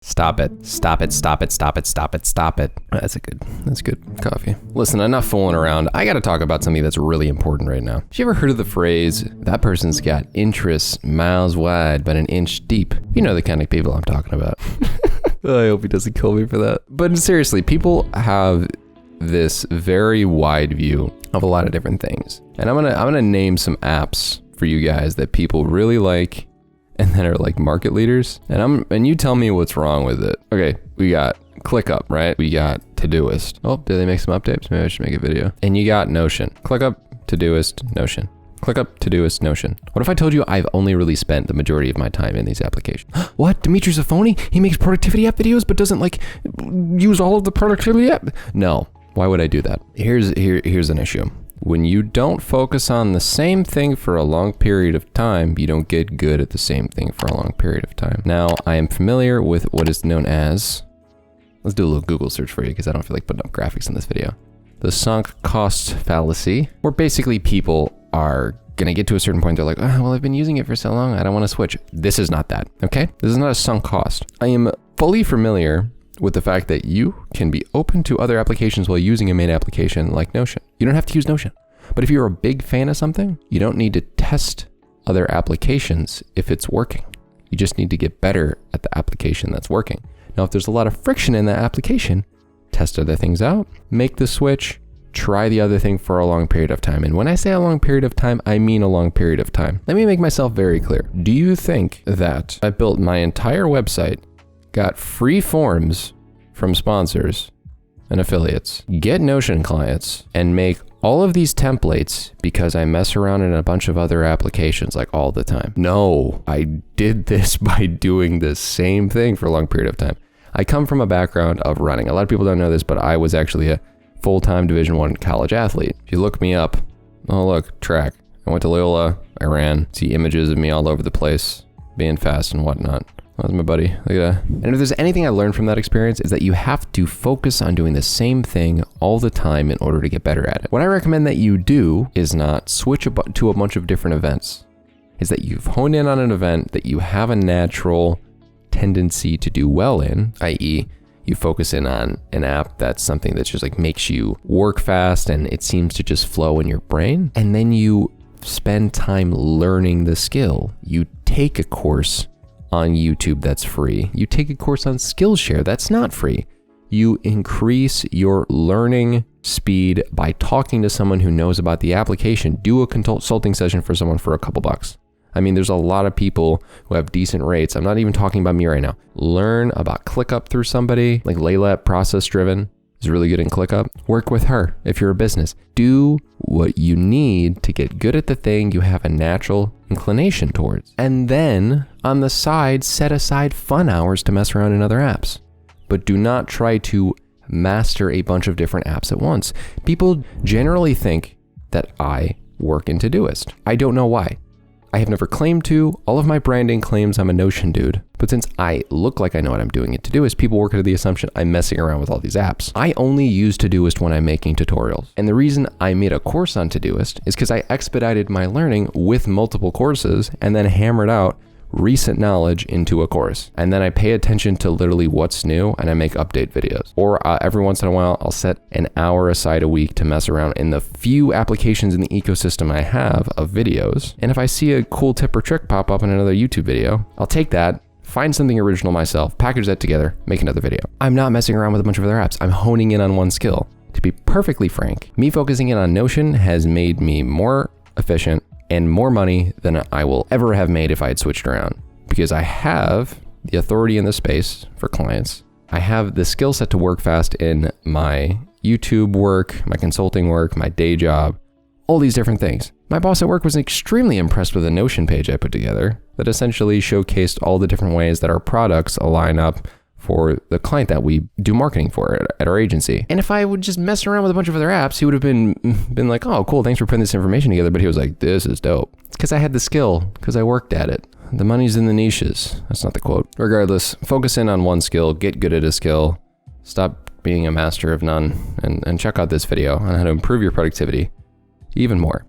Stop it. Stop it. Stop it. Stop it. Stop it. Stop it. That's good coffee. Listen, enough fooling around. I got to talk about something that's really important right now. Have you ever heard of the phrase, that person's got interests miles wide but an inch deep? You know the kind of people I'm talking about. I hope he doesn't kill me for that. But seriously, people have this very wide view of a lot of different things. And I'm gonna name some apps for you guys that people really like and that are like market leaders. And you tell me what's wrong with it. Okay, we got ClickUp, right? We got ToDoIst. Oh, did they make some updates? Maybe I should make a video. And you got Notion. ClickUp, ToDoIst, Notion. ClickUp, ToDoIst, Notion. What if I told you I've only really spent the majority of my time in these applications? What? Dimitri's a phony? He makes productivity app videos but doesn't like use all of the productivity app? No. Why would I do that? Here's an issue. When you don't focus on the same thing for a long period of time, you don't get good at the same thing for a long period of time. Now, I am familiar with what is known as, let's do a little Google search for you because I don't feel like putting up graphics in this video. The sunk cost fallacy, where basically people are gonna get to a certain point, they're like, oh, well, I've been using it for so long, I don't wanna switch. This is not that, okay? This is not a sunk cost. I am fully familiar with the fact that you can be open to other applications while using a main application like Notion. You don't have to use Notion. But if you're a big fan of something, you don't need to test other applications if it's working. You just need to get better at the application that's working. Now, if there's a lot of friction in that application, test other things out, make the switch, try the other thing for a long period of time. And when I say a long period of time, I mean a long period of time. Let me make myself very clear. Do you think that I built my entire website, got free forms from sponsors and affiliates, get Notion clients, and make all of these templates because I mess around in a bunch of other applications like all the time? No, I did this by doing the same thing for a long period of time. I come from a background of running. A lot of people don't know this, but I was actually a full-time Division I college athlete. If you look me up, oh look, track. I went to Loyola, I ran, see images of me all over the place, being fast and whatnot. That was my buddy, look at that. And if there's anything I learned from that experience, is that you have to focus on doing the same thing all the time in order to get better at it. What I recommend that you do is not switch to a bunch of different events. Is that you've honed in on an event that you have a natural tendency to do well in, i.e., you focus in on an app that's something that just like makes you work fast and it seems to just flow in your brain. And then you spend time learning the skill. You take a course on YouTube that's free. You take a course on Skillshare that's not free. You increase your learning speed by talking to someone who knows about the application. Do a consulting session for someone for a couple bucks. I mean, there's a lot of people who have decent rates. I'm not even talking about me right now. Learn about ClickUp through somebody like Layla at Process Driven is really good in ClickUp. Work with her if you're a business. Do what you need to get good at the thing you have a natural inclination towards. And then on the side, set aside fun hours to mess around in other apps. But do not try to master a bunch of different apps at once. People generally think that I work in ToDoIst. I don't know why. I have never claimed to. All of my branding claims I'm a Notion dude. But since I look like I know what I'm doing at ToDoIst, people work under the assumption I'm messing around with all these apps. I only use ToDoIst when I'm making tutorials. And the reason I made a course on ToDoIst is because I expedited my learning with multiple courses and then hammered out recent knowledge into a course. And then I pay attention to literally what's new and I make update videos. Or every once in a while, I'll set an hour aside a week to mess around in the few applications in the ecosystem I have of videos. And if I see a cool tip or trick pop up in another YouTube video, I'll take that, find something original myself, package that together, make another video. I'm not messing around with a bunch of other apps. I'm honing in on one skill. To be perfectly frank, me focusing in on Notion has made me more efficient and more money than I will ever have made if I had switched around. Because I have the authority in the space for clients. I have the skill set to work fast in my YouTube work, my consulting work, my day job, all these different things. My boss at work was extremely impressed with a Notion page I put together that essentially showcased all the different ways that our products align up for the client that we do marketing for at our agency. And if I would just mess around with a bunch of other apps, he would have been like, oh, cool, thanks for putting this information together. But he was like, this is dope. It's because I had the skill, because I worked at it. The money's in the niches. That's not the quote. Regardless, focus in on one skill, get good at a skill, stop being a master of none, and check out this video on how to improve your productivity even more.